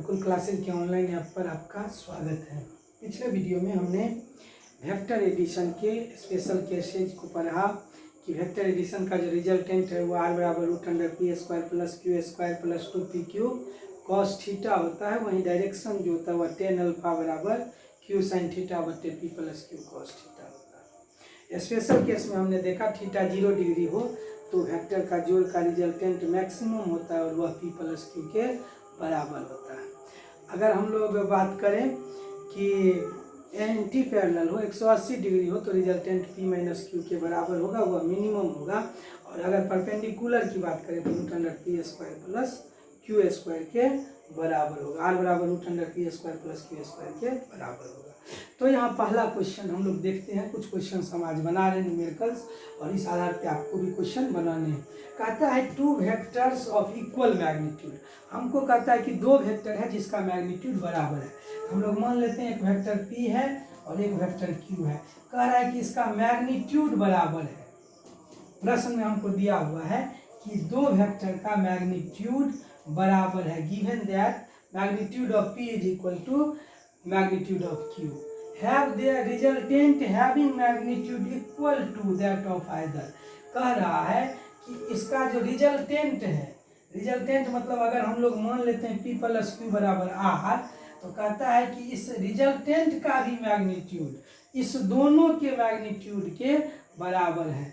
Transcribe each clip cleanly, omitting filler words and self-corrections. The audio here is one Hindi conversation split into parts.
गुरुकुल क्लासेस के ऑनलाइन ऐप पर आपका स्वागत है। पिछले वीडियो में हमने वेक्टर एडिशन के स्पेशल केसेज को पढ़ा कि वेक्टर एडिशन का जो रिजल्टेंट है वो r बराबर √p² plus q² plus 2pq cos theta होता है। वहीं डायरेक्शन जो होता है वह tan अल्फा बराबर q sin थीटा बटे p plus q cos theta होता है। स्पेशल केस में हमने देखा थीटा 0 डिग्री हो तो वेक्टर का जोड़ का रिजल्टेंट मैक्सिमम होता है और वह p प्लस q के बराबर होता है। अगर हम लोग बात करें कि एंटी पैरेलल हो 180 डिग्री हो तो रिजल्टेंट p माइनस क्यू के बराबर होगा, वह मिनिमम होगा। और अगर परपेंडिकुलर की बात करें तो √p² प्लस q² के बराबर होगा। r बराबर √p² प्लस q² के बराबर होगा। तो यहाँ पहला क्वेश्चन हम लोग देखते हैं। कुछ क्वेश्चन हम आज बना रहे हैं न्यूमेरिकल्स और इस आधार पे आपको भी क्वेश्चन बनाने हैं। कहता है two vectors of equal magnitude. हमको कहता है कि दो वेक्टर है जिसका मैग्नीट्यूड बराबर है। हम लोग मान लेते हैं एक वेक्टर p है और एक वेक्टर q है। कह रहा है कि इसका मैग्नीट्यूड बराबर है। प्रश्न में हमको दिया हुआ है कि दो वेक्टर का मैग्नीट्यूड बराबर है। Given that magnitude of p is equal to magnitude of q, have their resultant having magnitude equal to that of either. कह रहा है कि इसका जो रिजल्टेंट है, रिजल्टेंट मतलब अगर हम लोग मान लेते हैं p प्लस q बराबर r, तो कहता है कि इस रिजल्टेंट का भी मैग्नीट्यूड इस दोनों के मैग्नीट्यूड के बराबर है।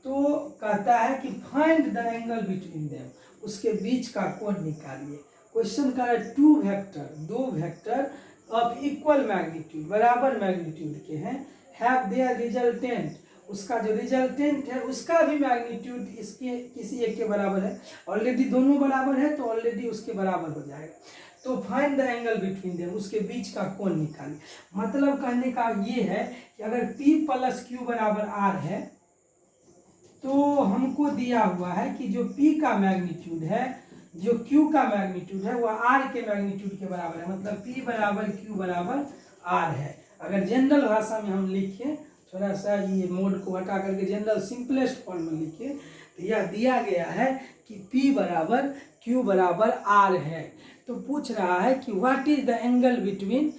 तो कहता है कि find the angle between them, उसके बीच का कोण निकालिए। क्वेश्चन का है टू वेक्टर, दो वेक्टर ऑफ इक्वल मैग्नीट्यूड, बराबर मैग्नीट्यूड के हैं, हैव देयर रिजल्टेंट, उसका जो रिजल्टेंट है उसका भी मैग्नीट्यूड इसके किसी एक के बराबर है। ऑलरेडी दोनों बराबर है तो ऑलरेडी उसके बराबर हो जाएगा। तो find the angle between them, उसके बीच का कोण निकालिए। मतलब कहने का ये है कि अगर p प्लस q बराबर r है तो हमको दिया हुआ है कि जो p का मैग्नीट्यूड है, जो q का मैग्नीट्यूड है वह r के मैग्नीट्यूड के बराबर है। मतलब p बराबर q बराबर r है। अगर जनरल भाषा में हम लिखें, थोड़ा सा ये मोड को हटा करके जनरल सिंपलेस्ट फॉर्म में लिखे, तो यह दिया गया है कि p बराबर q बराबर r है। तो पूछ रहा है कि what is the angle between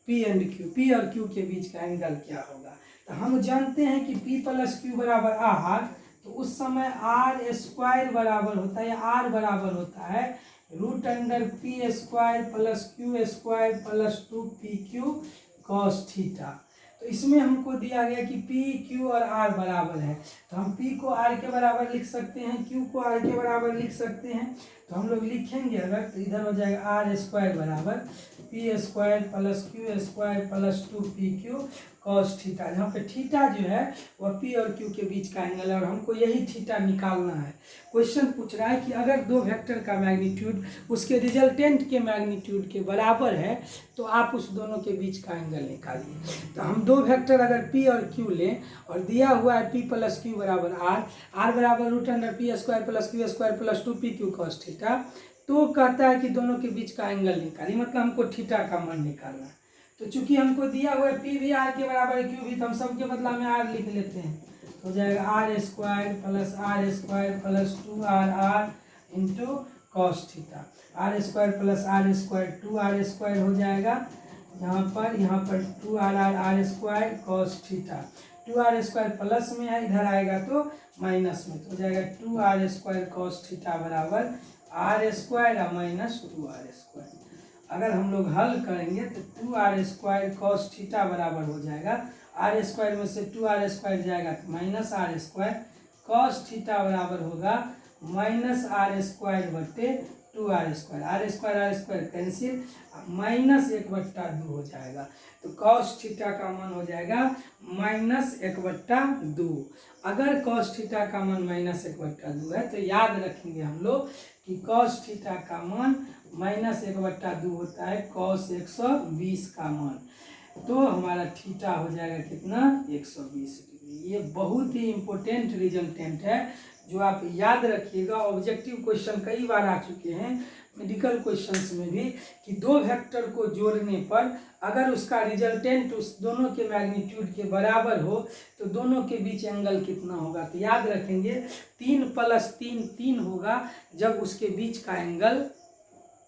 p and q, p और q के बीच का एंगल क्या होगा। तो हम जानते हैं कि p प्लस q बराबर r, तो उस समय r² बराबर होता है या r बराबर होता है √p² plus q² plus 2pq cos theta. तो इसमें हमको दिया गया कि p, q और r बराबर है, तो हम p को r के बराबर लिख सकते हैं, q को r के बराबर लिख सकते हैं। तो हम लोग लिखेंगे अगर, तो इधर हो जाएगा r² बराबर p² plus q² plus 2pq cos theta, जहाँ पे थीटा जो है वह p और q के बीच का एंगल है और हमको यही थीटा निकालना है। क्वेश्चन पूछ रहा है कि अगर दो वेक्टर का मैग्नीट्यूड उसके रिजल्टेंट के मैग्नीट्यूड के बराबर है तो आप उस दोनों के बीच का एंगल निकालिए। तो हम दो वेक्टर अगर p और q लें और दिया हुआ है p प्लस q बराबर r बराबर √p² plus q² plus 2pq cos theta, तो कहता है कि दोनों के बीच का एंगल निकालिए। मतलब हमको थीटा का मान निकालना है। तो चूंकि हमको दिया हुआ है p भी r के बराबर है, q भी, तो हम सबके बदला में r लिख लेते हैं। तो हो जाएगा r² plus r² plus 2r into cos theta. r² plus r² 2r² हो जाएगा यहाँ पर 2r² cos theta. 2r² plus में है, इधर आएगा तो माइनस में, तो हो जाएगा 2r² cos थीटा बराबर r² माइनस 2r²। अगर हम लोग हल करेंगे तो 2r² cos थीटा बराबर हो जाएगा, r² में से 2r² जाएगा तो माइनस r² cos थीटा बराबर होगा माइनस r² बटे 2r²। r² कैंसिल, -1/2 हो जाएगा। तो cos थीटा का मान हो जाएगा -1/2। अगर cos थीटा का मान -1/2 है तो याद रखेंगे हम लोग कि cos थीटा का मान -1/2 होता है cos 120 का मान। तो हमारा थीटा हो जाएगा कितना, 120 डिग्री। ये बहुत ही इम्पोर्टेंट रिजल्टेंट है जो आप याद रखिएगा। ऑब्जेक्टिव क्वेश्चन कई बार आ चुके हैं मेडिकल क्वेश्चंस में भी कि दो वेक्टर को जोड़ने पर अगर उसका रिजल्टेंट उस दोनों के मैग्नीट्यूड के बराबर हो तो दोनों के बीच एंगल कितना होगा। तो याद रखेंगे 3 + 3 3 होगा जब उसके बीच का एंगल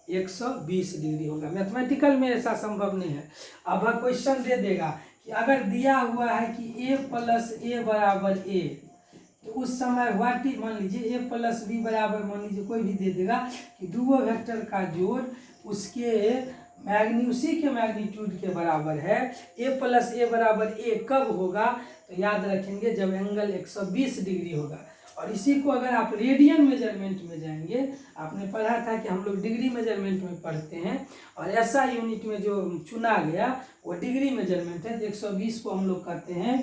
120 डिग्री होगा। मैथमेटिकल में ऐसा संभव नहीं है। अब क्वेश्चन दे देगा कि अगर दिया हुआ है कि a प्लस ए बराबर a, तो उस समय व्हाट इज, मान लीजिए a प्लस बी बराबर, मान लीजिए कोई भी दे देगा कि दो वेक्टर का जोड़ उसके उसी के मैग्नीट्यूड के बराबर है, a प्लस ए बराबर a कब होगा, तो याद रखेंगे जब एंगल 120 डिग्री होगा। और इसी को अगर आप रेडियन मेजरमेंट में जाएंगे, आपने पढ़ा था कि हम लोग डिग्री मेजरमेंट में पढ़ते हैं, और ऐसा यूनिट में जो चुना गया वो डिग्री मेजरमेंट है। 120 को हम लोग कहते हैं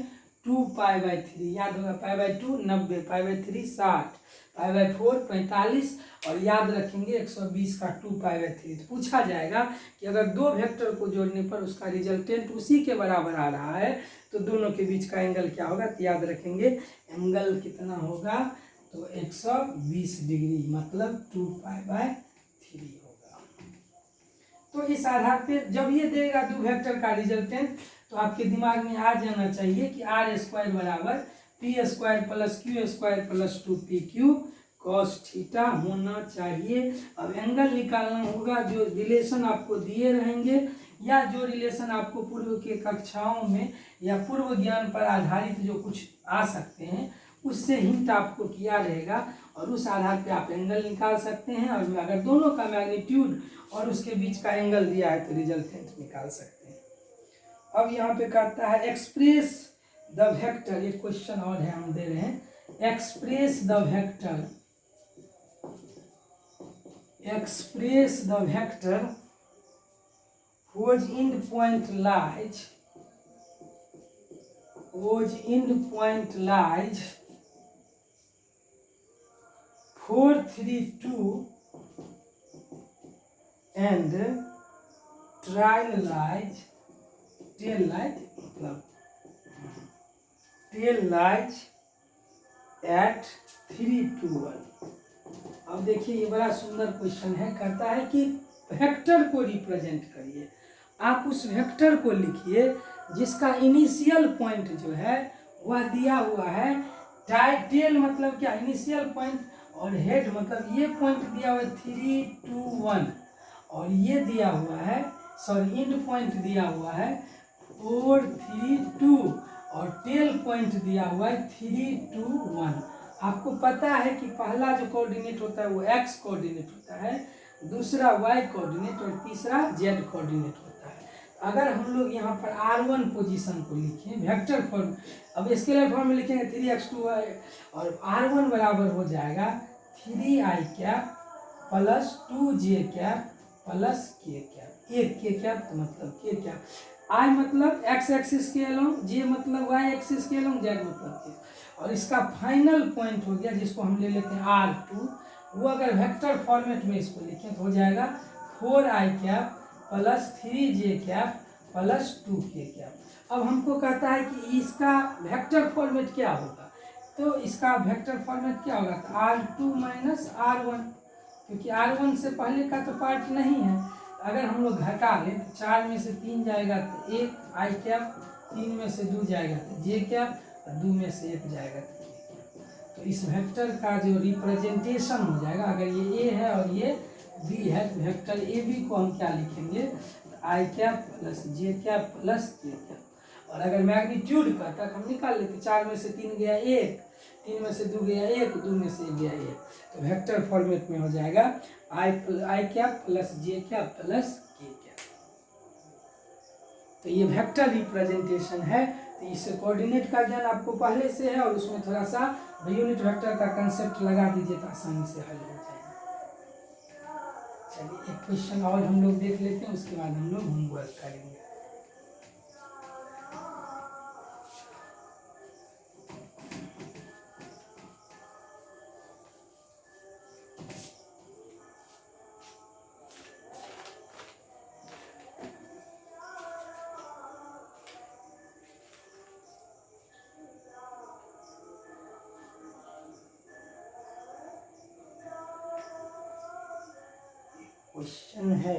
2π/3, याद होगा, π/2 90, π/3 60, π/4 45, और याद रखेंगे 120 का 2π/3। तो पूछा जाएगा कि अगर दो वेक्टर को जोड़ने पर उसका रिजल्टेंट उसी के बराबर आ रहा है तो दोनों के बीच का एंगल क्या होगा, तो याद रखेंगे एंगल कितना होगा, तो 120 डिग्री, मतलब 2π/3 होगा। तो इस आधार पे जब ये देगा दो वेक्टर का रिजल्टेंट, तो आपके दिमाग में आ जाना चाहिए कि r² बराबर p² plus q² plus 2pq cos theta होना चाहिए। अब एंगल निकालना होगा, जो रिलेशन आपको दिए रहेंगे या जो रिलेशन आपको पूर्व के कक्षाओं में या पूर्व ज्ञान पर आधारित जो कुछ आ सकते हैं उससे हिंट आपको किया रहेगा, और उस आधार पे आप एंगल निकाल सकते हैं। और अगर दोनों का मैग्नीट्यूड और उसके बीच का एंगल दिया है तो रिजल्टेंट निकाल सकते हैं। अब यहाँ पे कहता है एक्सप्रेस द वेक्टर, एक क्वेश्चन और है हम दे रहे हैं, express the vector whose end point lies 4 3 2 and tail lies at 3 2 1। अब देखिए ये बड़ा सुंदर क्वेश्चन है, कहता है कि वेक्टर को रिप्रेजेंट करिए। आप उस वेक्टर को लिखिए जिसका इनिशियल पॉइंट जो है वह दिया हुआ है, टेल मतलब क्या, इनिशियल पॉइंट, और हेड मतलब ये पॉइंट दिया हुआ है 3 2 1, और ये दिया हुआ है, सॉरी एंड पॉइंट दिया हुआ है 4 3 2, और टेल पॉइंट दिया हुआ है 3 2 1। आपको पता है कि पहला जो कोऑर्डिनेट होता है वो x कोऑर्डिनेट होता है, दूसरा y कोऑर्डिनेट, और तीसरा z कोऑर्डिनेट होता है। अगर हम लोग यहाँ पर r1 पोजीशन को लिखें वेक्टर फॉर्म, अब स्केलर फॉर्म में लिखेंगे 3x2y, और r1 बराबर हो जाएगा 3i cap plus 2j cap plus k cap, एक k कैप मतलब k कैप, i मतलब x एक्सिस के अलोंग, j मतलब y एक्सिस के अलोंग, z मतलब k, और इसका फाइनल पॉइंट हो गया जिसको हम ले लेते हैं r2, वो अगर वेक्टर फॉर्मेट में इसको लिखें तो हो जाएगा 4i cap plus 3j cap plus 2k cap. अब हमको कहता है कि इसका वेक्टर फॉर्मेट क्या होगा, तो इसका वेक्टर फॉर्मेट क्या होगा, तो r2 माइनस r1, क्योंकि r1 से पहले का तो पार्ट नहीं है। अगर हम लोग घटा लें तो 4 में से 3 जाएगा तो 1 आई कैप, 3 में से 2 जाएगा तो जे कैप, और 2 में से 1 जाएगा तो के कैप। तो इस वेक्टर का जो रिप्रेजेंटेशन हो जाएगा, अगर ये ए है और ये बी है, तो वेक्टर ए बी को हम क्या लिखेंगे, आई कैप प्लस जे कैप प्लस के कैप। और अगर मैग्नीट्यूड का तक हम निकाल लेते, 4 में से 3 गया 1, 3 में से 2 गया 1, 2 में से 1 गया 1, तो वेक्टर फॉर्मेट में हो जाएगा आई कैप प्लस जे कैप प्लस के कैप। तो ये वेक्टर रिप्रेजेंटेशन है। तो इससे कोऑर्डिनेट का ज्ञान आपको पहले से है, और उसमें थोड़ा सा यूनिट वेक्टर का कंसेप्ट लगा दीजिए तो आसानी से हल हो जाएगा। चलिए एक क्वेश्चन और हम लोग देख लेते हैं, उसके बाद हम लोग होमवर्क करेंगे। क्वेश्चन है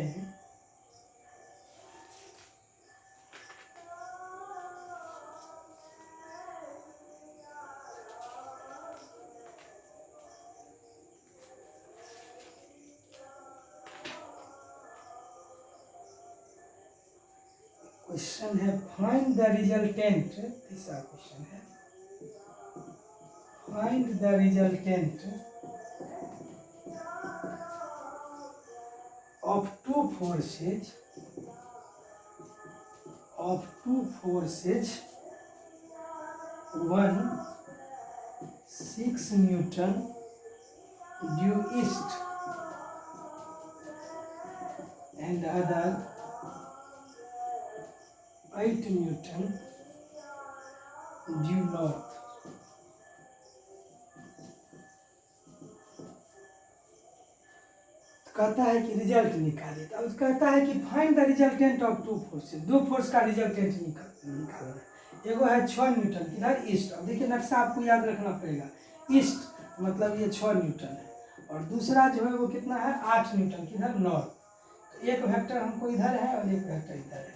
क्वेश्चन है फाइंड द रिजल्टेंट, तीसरा क्वेश्चन है find the resultant of two forces 1 6 Newton due east and other 8 Newton due north. कहता है कि रिजल्ट निकालिए, तो अब कहता है कि find the resultant of two forces, दो फोर्स का रिजल्टेंट निकालना है। एगो है 6 न्यूटन किधर ईस्ट, अब देखिए नक्शा आपको याद रखना पड़ेगा, ईस्ट मतलब ये 6 न्यूटन है, और दूसरा जो है वो कितना है 8 न्यूटन किधर नॉर्थ। तो एक वेक्टर हमको इधर है और एक वेक्टर इधर है,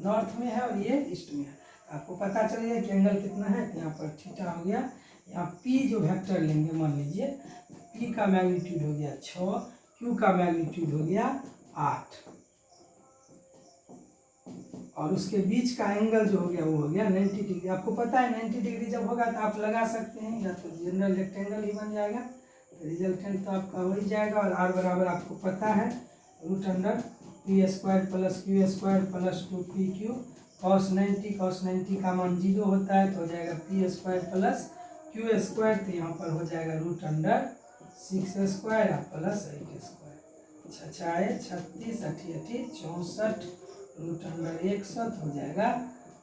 नॉर्थ में है और ये ईस्ट में है। आपको पता चलेगा कि एंगल कितना है, तो यहाँ पर थीटा हो गया, यहाँ पी जो वेक्टर लेंगे मान लीजिए, पी का मैग्नीट्यूड हो गया 6, क्यू का मैग्नीट्यूड हो गया 8, और उसके बीच का एंगल जो हो गया वो हो गया 90 डिग्री। आपको पता है 90 डिग्री जब होगा तो आप लगा सकते हैं, या तो जनरल रेक्टेंगल ही बन जाएगा, तो रिजल्टेंट तो आपका हो ही जाएगा। और आर बराबर आपको पता है √under P square plus Q square plus 2pq cos 90 का मान 0 होता है, तो हो जाएगा P square plus Q square, तो यहाँ पर हो जाएगा √under 6 square plus 8 square, 6 36 8 64 √under 61 हो जाएगा।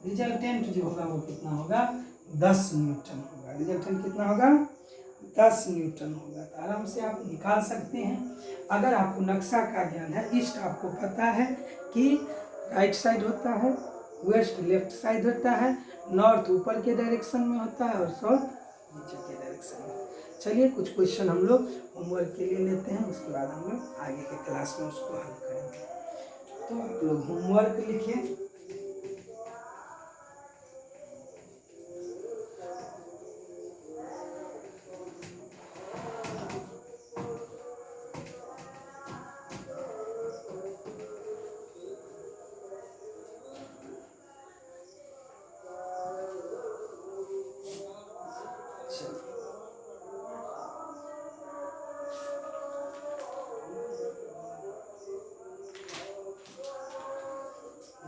रिजल्टेंट जो होगा वो कितना होगा 10 न्यूटन होगा। रिजल्टेंट कितना होगा 10 न्यूटन होगा। तो आराम से आप निकाल सकते हैं। अगर आपको नक्शा का ज्ञान है, ईस्ट आपको पता है कि राइट साइड होता है, वेस्ट लेफ्ट साइड होता है, नॉर्थ ऊपर के डायरेक्शन में होता है और साउथ नीचे के डायरेक्शन में। चलिए कुछ क्वेश्चन हम लोग होमवर्क के लिए लेते हैं, उसके बाद हम लोग आगे के क्लास में उसको हल करेंगे। तो आप लोग होमवर्क लिखिए।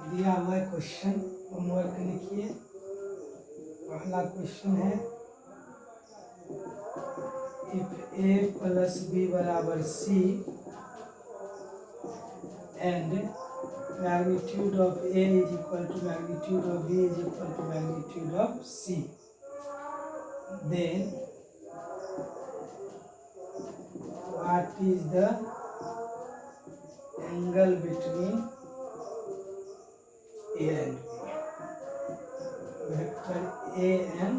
दिया हुआ है क्वेश्चन, होमवर्क लिखिए। पहला क्वेश्चन है इफ a प्लस b बराबर c and magnitude of a is equal to magnitude of b is equal to magnitude of c, then what is the angle between a and b, vector a and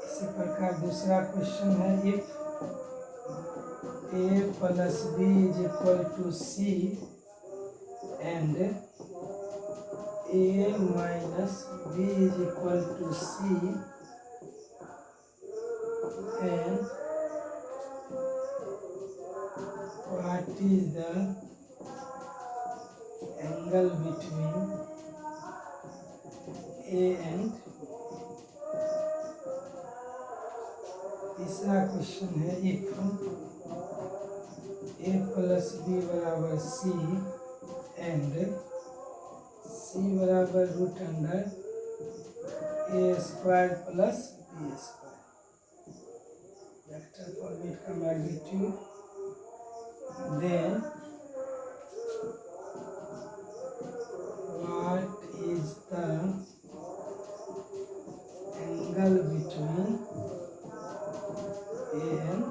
इसी प्रकार दूसरा क्वेश्चन है if a plus b is equal to c and a minus b is equal to c and what is the angle between a and तीसरा क्वेश्चन है इफ a प्लस b बराबर c एंड c बराबर √under a square plus b square, vector format का magnitude, then what is the angle between a and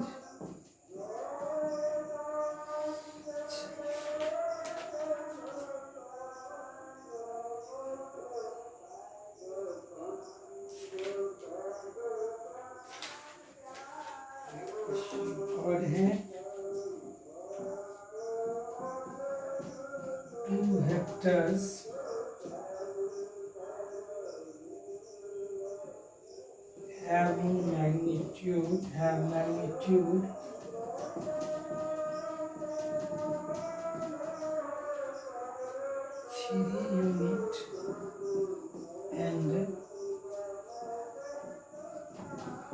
और है two vectors having magnitude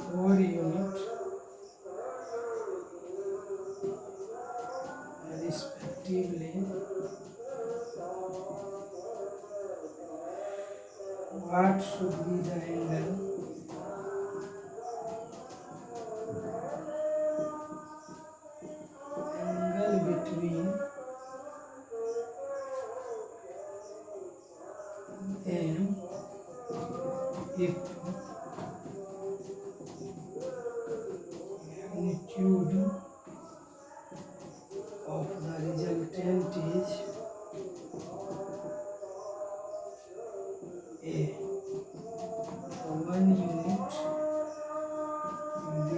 4 unit respectively, what should be the angle between them if magnitude of the resultant is A 1 unit, B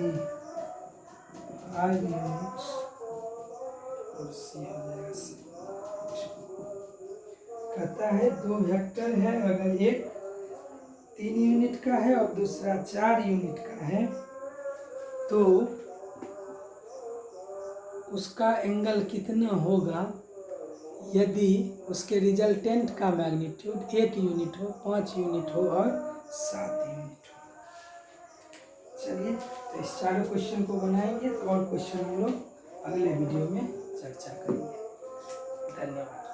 5 units और C हो जाएगा 6। कहता है दो वेक्टर है, अगर एक 3 यूनिट का है और दूसरा 4 यूनिट का है तो उसका एंगल कितना होगा यदि उसके रिजल्टेंट का मैग्नीट्यूड 1 यूनिट हो, 5 यूनिट हो और 7 यूनिट हो। चलिए तो इस चारों क्वेश्चन को बनाएंगे तो और क्वेश्चन हम लोग अगले वीडियो में चर्चा करेंगे। धन्यवाद।